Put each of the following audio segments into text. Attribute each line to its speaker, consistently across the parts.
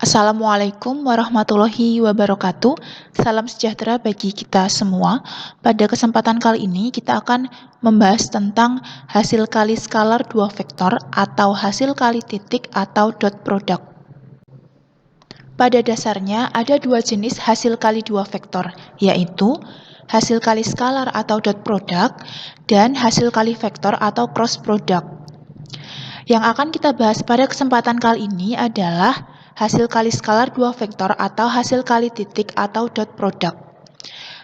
Speaker 1: Assalamualaikum warahmatullahi wabarakatuh. Salam sejahtera bagi kita semua. Pada kesempatan kali ini kita akan membahas tentang hasil kali skalar dua vektor atau hasil kali titik atau dot product. Pada dasarnya ada dua jenis hasil kali dua vektor, yaitu hasil kali skalar atau dot product dan hasil kali vektor atau cross product. Yang akan kita bahas pada kesempatan kali ini adalah hasil kali skalar dua vektor atau hasil kali titik atau dot product.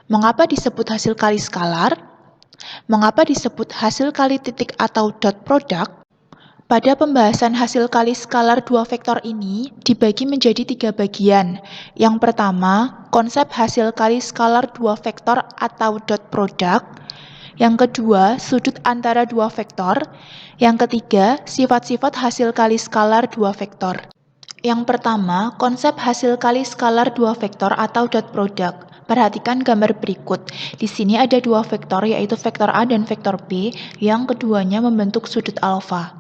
Speaker 1: Mengapa disebut hasil kali skalar? Mengapa disebut hasil kali titik atau dot product? Pada pembahasan hasil kali skalar dua vektor ini dibagi menjadi tiga bagian. Yang pertama, konsep hasil kali skalar dua vektor atau dot product. Yang kedua, sudut antara dua vektor. Yang ketiga, sifat-sifat hasil kali skalar dua vektor. Yang pertama, konsep hasil kali skalar dua vektor atau dot product. Perhatikan gambar berikut. Di sini ada dua vektor, yaitu vektor A dan vektor B, yang keduanya membentuk sudut alfa.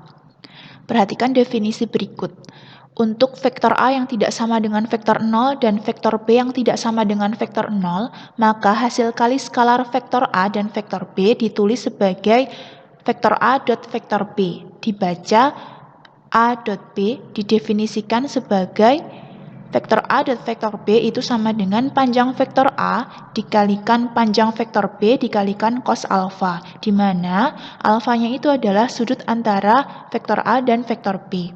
Speaker 1: Perhatikan definisi berikut. Untuk vektor A yang tidak sama dengan vektor 0 dan vektor B yang tidak sama dengan vektor 0, maka hasil kali skalar vektor A dan vektor B ditulis sebagai vektor A dot vektor B. Dibaca A dot B didefinisikan sebagai vektor A dot vektor B itu sama dengan panjang vektor A dikalikan panjang vektor B dikalikan cos alfa, di mana alfanya itu adalah sudut antara vektor A dan vektor B.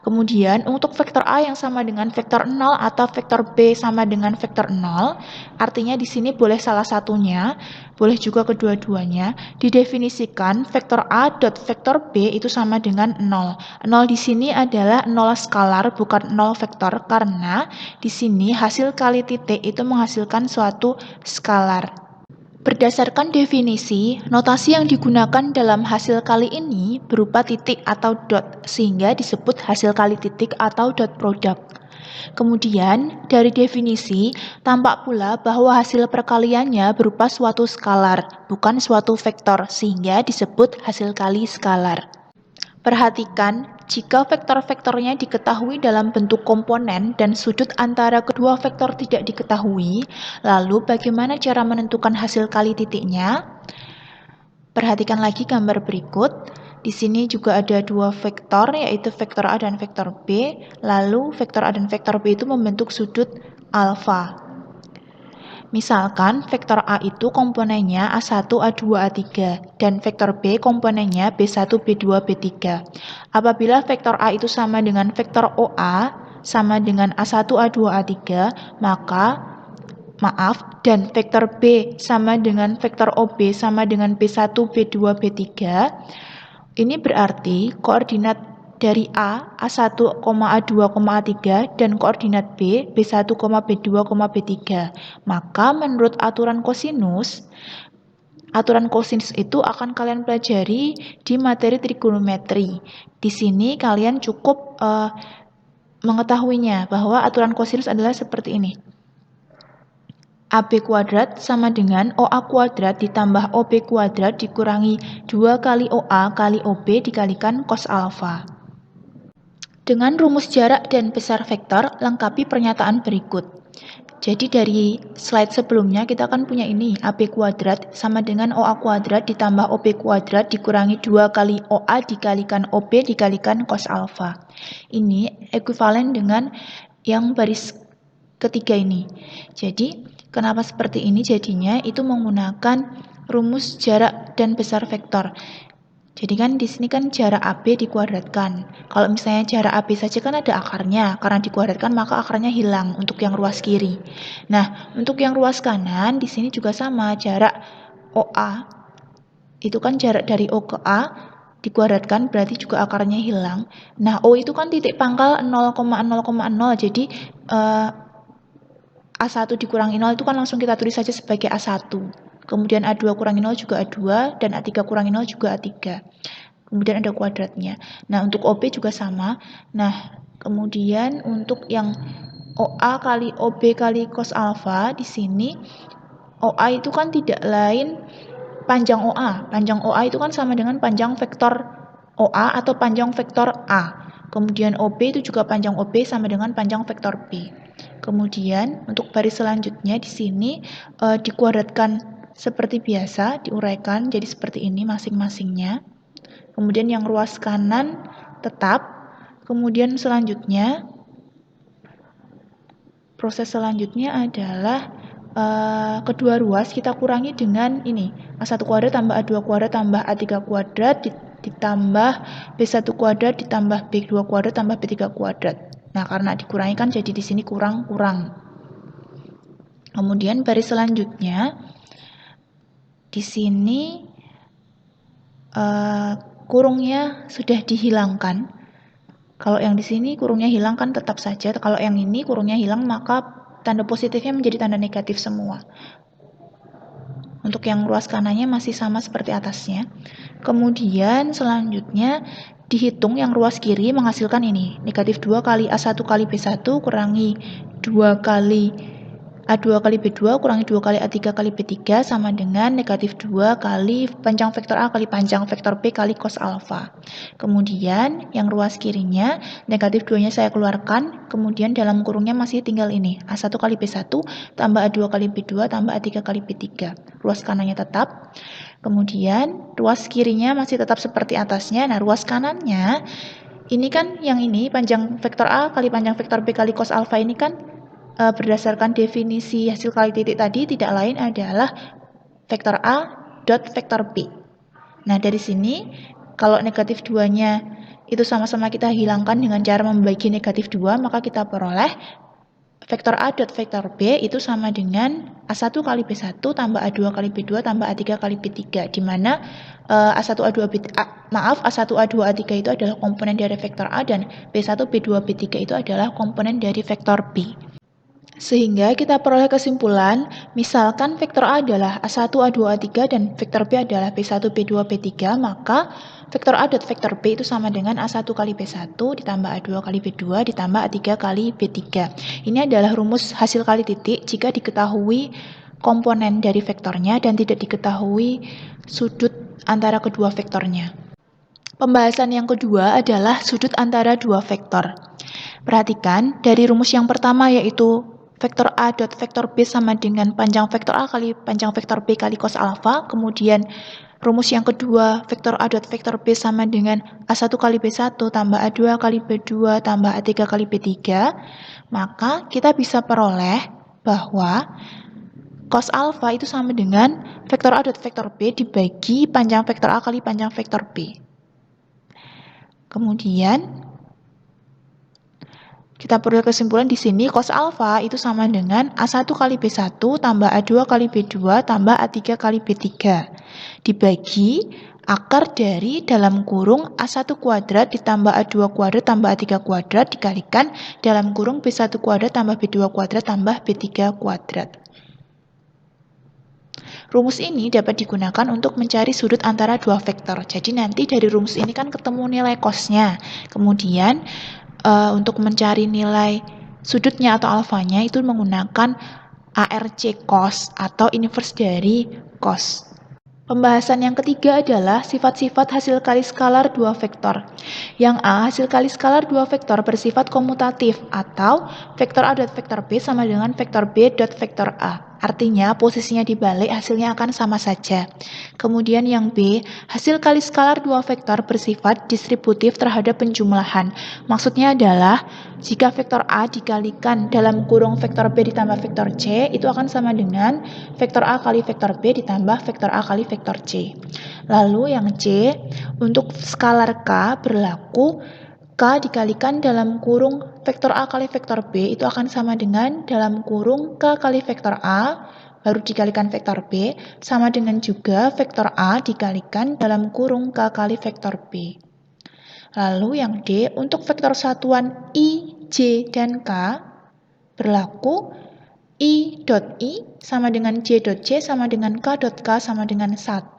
Speaker 1: Kemudian untuk vektor A yang sama dengan vektor 0 atau vektor B sama dengan vektor 0, artinya di sini boleh salah satunya, boleh juga kedua-duanya, didefinisikan vektor A dot vektor B itu sama dengan 0. 0 di sini adalah 0 skalar, bukan 0 vektor, karena di sini hasil kali titik itu menghasilkan suatu skalar. Berdasarkan definisi, notasi yang digunakan dalam hasil kali ini berupa titik atau dot, sehingga disebut hasil kali titik atau dot product. Kemudian, dari definisi, tampak pula bahwa hasil perkaliannya berupa suatu skalar, bukan suatu vektor, sehingga disebut hasil kali skalar. Perhatikan, jika vektor-vektornya diketahui dalam bentuk komponen dan sudut antara kedua vektor tidak diketahui, lalu bagaimana cara menentukan hasil kali titiknya? Perhatikan lagi gambar berikut. Di sini juga ada dua vektor, yaitu vektor A dan vektor B. Lalu vektor A dan vektor B itu membentuk sudut alfa. Misalkan vektor A itu komponennya A1, A2, A3, dan vektor B komponennya B1, B2, B3. Apabila vektor A itu sama dengan vektor OA, sama dengan A1, A2, A3, dan vektor B sama dengan vektor OB sama dengan B1, B2, B3, ini berarti koordinat dari A, A1, A2, A3, dan koordinat B, B1, B2, B3. Maka menurut aturan kosinus itu akan kalian pelajari di materi trigonometri. Di sini kalian cukup mengetahuinya bahwa aturan kosinus adalah seperti ini. AB kuadrat sama dengan OA kuadrat ditambah OB kuadrat dikurangi 2 kali OA kali OB dikalikan cos alfa. Dengan rumus jarak dan besar vektor, lengkapi pernyataan berikut. Jadi dari slide sebelumnya kita kan punya ini, AB kuadrat sama dengan OA kuadrat ditambah OB kuadrat dikurangi 2 kali OA dikalikan OB dikalikan cos alfa. Ini ekuivalen dengan yang baris ketiga ini. Jadi, kenapa seperti ini jadinya? Itu menggunakan rumus jarak dan besar vektor. Jadi kan di sini kan jarak AB dikuadratkan. Kalau misalnya jarak AB saja kan ada akarnya, karena dikuadratkan maka akarnya hilang untuk yang ruas kiri. Nah, untuk yang ruas kanan di sini juga sama, jarak OA itu kan jarak dari O ke A dikuadratkan berarti juga akarnya hilang. Nah, O itu kan titik pangkal 0,0,0, jadi A1 dikurangi 0 itu kan langsung kita tulis saja sebagai A1. Kemudian A2 kurangi 0 juga A2, dan A3 kurangi 0 juga A3. Kemudian ada kuadratnya. Nah, untuk OB juga sama. Nah, kemudian untuk yang OA kali OB kali cos alfa, di sini OA itu kan tidak lain panjang OA. Panjang OA itu kan sama dengan panjang vektor OA atau panjang vektor A. Kemudian OB itu juga panjang OB sama dengan panjang vektor B. Kemudian untuk baris selanjutnya di sini dikuadratkan seperti biasa, diuraikan jadi seperti ini masing-masingnya. Kemudian yang ruas kanan tetap. Kemudian selanjutnya proses selanjutnya adalah kedua ruas kita kurangi dengan ini A1 kuadrat tambah A2 kuadrat tambah A3 kuadrat ditambah B1 kuadrat ditambah B2 kuadrat tambah B3 kuadrat. Nah, karena dikurangi kan jadi di sini kurang-kurang. Kemudian baris selanjutnya di sini kurungnya sudah dihilangkan. Kalau yang di sini kurungnya hilang kan tetap saja. Kalau yang ini kurungnya hilang maka tanda positifnya menjadi tanda negatif semua. Untuk yang ruas kanannya masih sama seperti atasnya. Kemudian selanjutnya dihitung yang ruas kiri menghasilkan ini. Negatif 2 kali A1 kali B1 kurangi 2 kali A2 kali B2 kurangi 2 kali A3 kali B3 sama dengan negatif 2 kali panjang vektor A kali panjang vektor B kali cos alfa. Kemudian yang ruas kirinya negatif 2-nya saya keluarkan, kemudian dalam kurungnya masih tinggal ini A1 kali B1 tambah A2 kali B2 tambah A3 kali B3. Ruas kanannya tetap. Kemudian ruas kirinya masih tetap seperti atasnya. Nah, ruas kanannya ini kan yang ini panjang vektor A kali panjang vektor B kali cos alfa ini kan berdasarkan definisi hasil kali titik tadi tidak lain adalah vektor A dot vektor B. Nah, dari sini kalau negatif 2-nya itu sama-sama kita hilangkan dengan cara membagi negatif 2, maka kita peroleh vektor A dot vektor B itu sama dengan A1 kali B1 tambah A2 kali B2 tambah A3 kali B3, di mana A1 A2 A1 A2 A3 itu adalah komponen dari vektor A dan B1 B2 B3 itu adalah komponen dari vektor B. Sehingga kita peroleh kesimpulan, misalkan vektor A adalah A1, A2, A3, dan vektor B adalah B1, B2, B3, maka vektor A dot vektor B itu sama dengan A1 kali B1 ditambah A2 kali B2 ditambah A3 kali B3. Ini adalah rumus hasil kali titik jika diketahui komponen dari vektornya dan tidak diketahui sudut antara kedua vektornya. Pembahasan yang kedua adalah sudut antara dua vektor. Perhatikan, dari rumus yang pertama yaitu vektor A dot vektor B sama dengan panjang vektor A kali panjang vektor B kali cos alfa. Kemudian rumus yang kedua, vektor A dot vektor B sama dengan A1 kali B1 tambah A2 kali B2 tambah A3 kali B3. Maka kita bisa peroleh bahwa cos alfa itu sama dengan vektor A dot vektor B dibagi panjang vektor A kali panjang vektor B. Kemudian kita peroleh kesimpulan di sini cos alfa itu sama dengan A1 kali B1 tambah A2 kali B2 tambah A3 kali B3 dibagi akar dari dalam kurung A1 kuadrat ditambah A2 kuadrat tambah A3 kuadrat dikalikan dalam kurung B1 kuadrat tambah B2 kuadrat tambah B3 kuadrat. Rumus ini dapat digunakan untuk mencari sudut antara dua vektor. Jadi nanti dari rumus ini kan ketemu nilai cosnya. Kemudian untuk mencari nilai sudutnya atau alfanya itu menggunakan ARC cos atau inverse dari cos. Pembahasan yang ketiga adalah sifat-sifat hasil kali skalar dua vektor. Yang A, hasil kali skalar dua vektor bersifat komutatif atau vektor A dot vektor B sama dengan vektor B dot vektor A. Artinya posisinya dibalik hasilnya akan sama saja. Kemudian yang B, hasil kali skalar dua vektor bersifat distributif terhadap penjumlahan. Maksudnya adalah jika vektor A dikalikan dalam kurung vektor B ditambah vektor C itu akan sama dengan vektor A kali vektor B ditambah vektor A kali vektor C. Lalu yang C, untuk skalar K berlaku K dikalikan dalam kurung vektor A kali vektor B itu akan sama dengan dalam kurung K kali vektor A baru dikalikan vektor B sama dengan juga vektor A dikalikan dalam kurung K kali vektor B. Lalu yang D, untuk vektor satuan I, J, dan K berlaku I dot I sama dengan J dot J sama dengan K dot K sama dengan 1.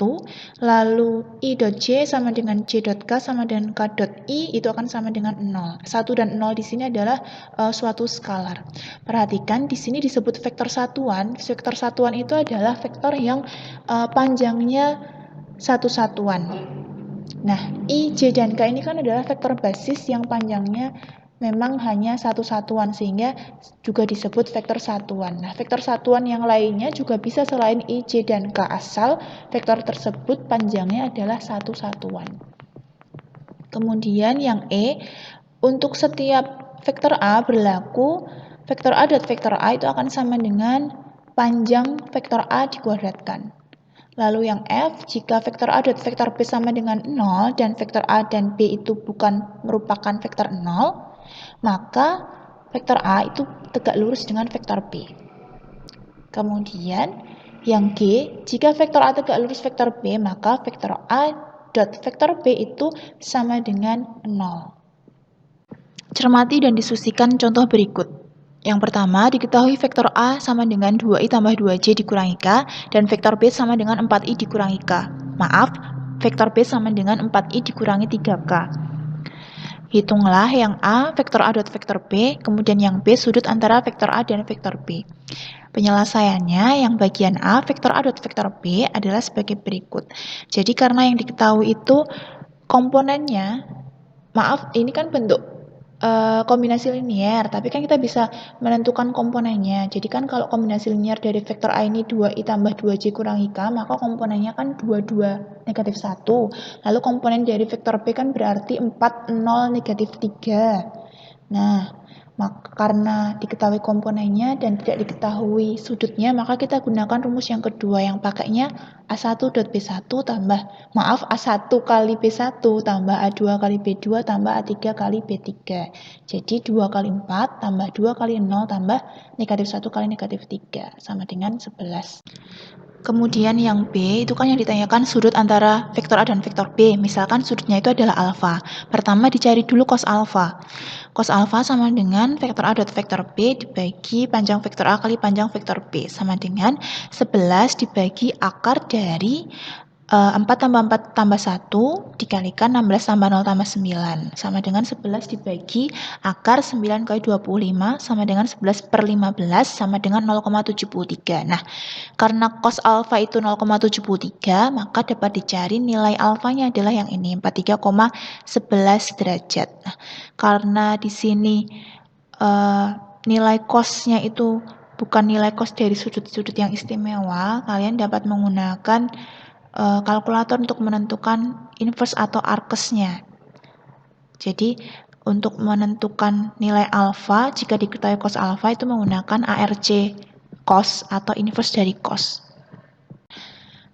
Speaker 1: Lalu I dot J sama dengan J dot K sama dengan K dot I itu akan sama dengan 0. 1 dan 0 di sini adalah suatu skalar. Perhatikan di sini disebut vektor satuan. Vektor satuan itu adalah vektor yang panjangnya satu satuan. Nah, I, J, dan K ini kan adalah vektor basis yang panjangnya memang hanya satu satuan, sehingga juga disebut vektor satuan. Nah, vektor satuan yang lainnya juga bisa selain I, J, dan K, asal vektor tersebut panjangnya adalah satu satuan. Kemudian yang E, untuk setiap vektor A berlaku vektor A dot vektor A itu akan sama dengan panjang vektor A dikuadratkan. Lalu yang F, jika vektor A dot vektor B sama dengan 0 dan vektor A dan B itu bukan merupakan vektor 0, maka vektor A itu tegak lurus dengan vektor B. Kemudian yang G, jika vektor A tegak lurus vektor B, maka vektor A dot vektor B itu sama dengan 0. Cermati dan diskusikan contoh berikut. Yang pertama, diketahui vektor A sama dengan 2i tambah 2j dikurangi K, dan vektor B sama dengan 4i dikurangi K. Maaf, vektor B sama dengan 4i dikurangi 3K. Hitunglah yang A, vektor A dot vektor B, kemudian yang B, sudut antara vektor A dan vektor B. Penyelesaiannya, yang bagian A, vektor A dot vektor B adalah sebagai berikut. Jadi karena yang diketahui itu komponennya, maaf, ini kan bentuk kombinasi linier, tapi kan kita bisa menentukan komponennya. Jadi kan kalau kombinasi linier dari vektor A ini 2i tambah 2j kurangi K, maka komponennya kan 22 negatif 1. Lalu komponen dari vektor B kan berarti 4, 0, negatif 3. Nah, karena diketahui komponennya dan tidak diketahui sudutnya, maka kita gunakan rumus yang kedua yang pakainya A1 dot B1 tambah, maaf, A1 kali B1 tambah A2 kali B2 tambah A3 kali B3. Jadi 2 kali 4 tambah 2 kali 0 tambah negatif 1 kali negatif 3 sama dengan 11. Kemudian yang B itu kan yang ditanyakan sudut antara vektor A dan vektor B. Misalkan sudutnya itu adalah alfa. Pertama dicari dulu cos alfa. Cos alfa sama dengan vektor A dot vektor B dibagi panjang vektor A kali panjang vektor B sama dengan 11 dibagi akar dari 4 tambah 4 tambah 1 dikalikan 16 tambah 0 tambah 9 sama dengan 11 dibagi akar 9 kali 25 sama dengan 11 per 15 sama dengan 0,73. Nah, karena cos alfa itu 0,73, maka dapat dicari nilai alfanya adalah yang ini, 43,11 derajat. Nah, karena di sini nilai cosnya itu bukan nilai cos dari sudut-sudut yang istimewa, kalian dapat menggunakan kalkulator untuk menentukan inverse atau arkesnya. Jadi untuk menentukan nilai alfa, jika diketahui cos alfa itu menggunakan ARC cos atau inverse dari cos.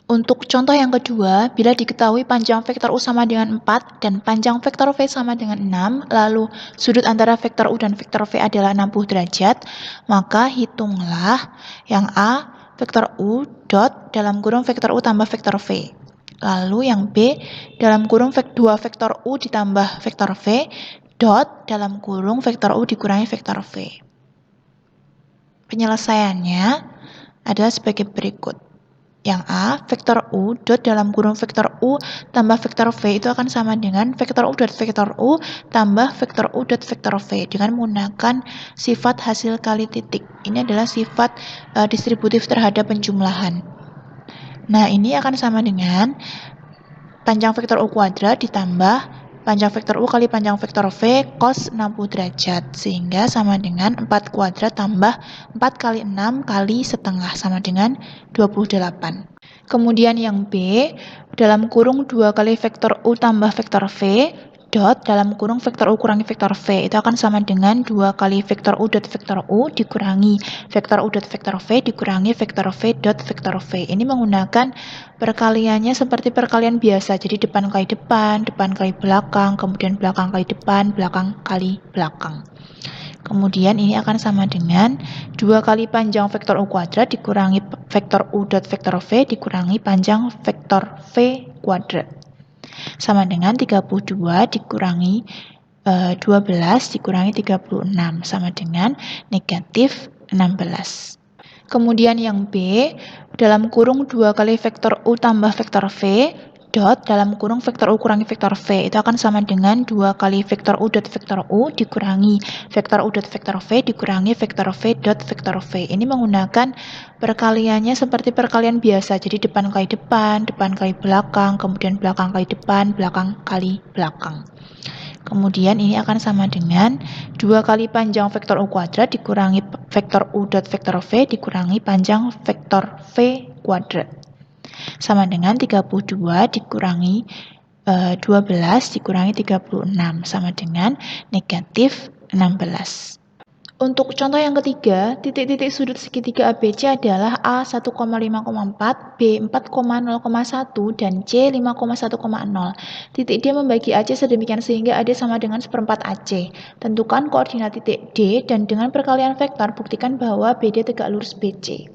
Speaker 1: Untuk contoh yang kedua, bila diketahui panjang vektor U sama dengan 4 dan panjang vektor V sama dengan 6, lalu sudut antara vektor U dan vektor V adalah 60 derajat, maka hitunglah yang A, vektor U dot dalam kurung vektor U tambah vektor V. Lalu yang B, dalam kurung 2 vektor U ditambah vektor V dot dalam kurung vektor U dikurangi vektor V. Penyelesaiannya adalah sebagai berikut. Yang A, vektor U dot dalam kurung vektor U tambah vektor V itu akan sama dengan vektor U dot vektor U tambah vektor U dot vektor V dengan menggunakan sifat hasil kali titik. Ini adalah sifat distributif terhadap penjumlahan. Nah, ini akan sama dengan panjang vektor U kuadrat ditambah panjang vektor U kali panjang vektor V cos 60 derajat, sehingga sama dengan 4 kuadrat tambah 4 kali 6 kali setengah sama dengan 28. Kemudian yang B, dalam kurung 2 kali vektor U tambah vektor V dot dalam kurung vektor U kurangi vektor V itu akan sama dengan 2 kali vektor U dot vektor U dikurangi vektor U dot vektor V dikurangi vektor V dot vektor V. Ini menggunakan perkaliannya seperti perkalian biasa, jadi depan kali belakang, kemudian belakang kali depan, belakang kali belakang. Kemudian ini akan sama dengan 2 kali panjang vektor U kuadrat dikurangi vektor U dot vektor V dikurangi panjang vektor V kuadrat. Sama dengan 32 dikurangi 12 dikurangi 36 sama dengan negatif 16. Kemudian yang B, dalam kurung 2 kali vektor U tambah vektor V dot dalam kurung vektor U kurangi vektor V itu akan sama dengan 2 kali vektor U dot vektor U dikurangi vektor U dot vektor V dikurangi vektor V dot vektor V. Ini menggunakan perkaliannya seperti perkalian biasa, jadi depan kali belakang, kemudian belakang kali depan, belakang kali belakang. Kemudian ini akan sama dengan 2 kali panjang vektor U kuadrat dikurangi vektor U dot vektor V dikurangi panjang vektor V kuadrat. Sama dengan 32 dikurangi 12 dikurangi 36 sama dengan negatif 16. Untuk contoh yang ketiga, titik-titik sudut segitiga ABC adalah A 1,5,4, B 4,0,1, dan C 5,1,0. Titik D membagi AC sedemikian sehingga AD sama dengan seperempat AC. Tentukan koordinat titik D dan dengan perkalian vektor buktikan bahwa BD tegak lurus BC.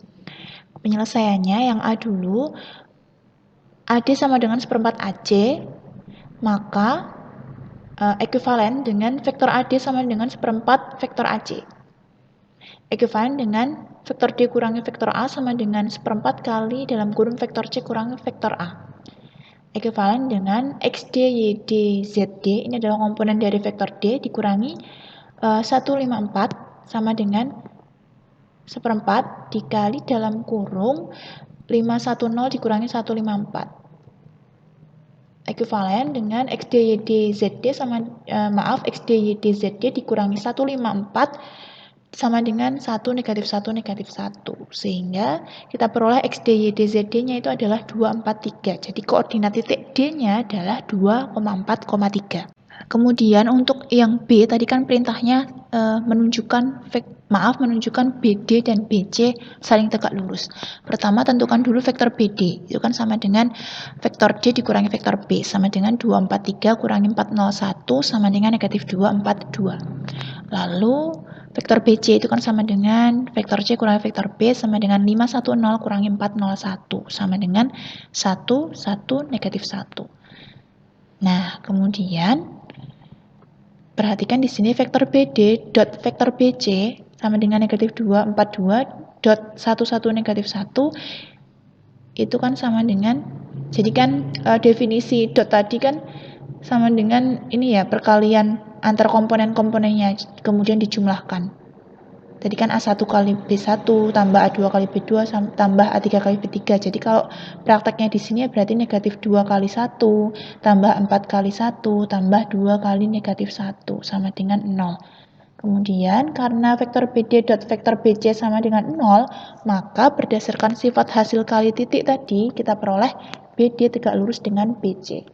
Speaker 1: Penyelesaiannya yang A dulu, AD sama dengan seperempat AC, maka ekuivalen dengan vektor AD sama dengan seperempat vektor AC. Ekuivalen dengan vektor D kurangi vektor A sama dengan seperempat kali dalam kurung vektor C kurangi vektor A. Ekuivalen dengan XD, YD, ZD, ini adalah komponen dari vektor D dikurangi 154 sama dengan seperempat dikali dalam kurung 510 dikurangi 154. Ekuivalen dengan XD, YD, ZD sama XD, YD, ZD dikurangi 154 sama dengan 1 negatif 1 negatif 1. Sehingga kita peroleh XD, YD, ZD-nya itu adalah 243. Jadi koordinat titik D-nya adalah 2,4,3. Kemudian untuk yang B tadi kan perintahnya menunjukkan BD dan BC saling tegak lurus. Pertama tentukan dulu vektor BD, itu kan sama dengan vektor D dikurangi vektor B sama dengan 243 kurangi 401 sama dengan negatif 242. Lalu vektor BC itu kan sama dengan vektor C kurangi vektor B sama dengan 510 kurangi 401 sama dengan 1 negatif 1. Nah, kemudian perhatikan di sini vektor BD dot vektor BC sama dengan negatif 242 dot 11 negatif 1 itu kan sama dengan, jadi kan definisi dot tadi kan sama dengan ini ya, perkalian antar komponen-komponennya kemudian dijumlahkan. Tadi kan A1 kali B1 tambah A2 kali B2 tambah A3 kali B3. Jadi kalau prakteknya di sini berarti negatif 2 kali 1 tambah 4 kali 1 tambah 2 kali negatif 1 sama dengan 0. Kemudian karena vektor BD dot vektor BC sama dengan 0, maka berdasarkan sifat hasil kali titik tadi kita peroleh BD tegak lurus dengan BC.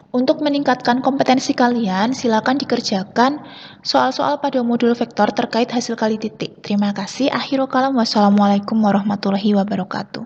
Speaker 1: Untuk meningkatkan kompetensi kalian, silakan dikerjakan soal-soal pada modul vektor terkait hasil kali titik. Terima kasih. Akhirul kalam. Wassalamualaikum warahmatullahi wabarakatuh.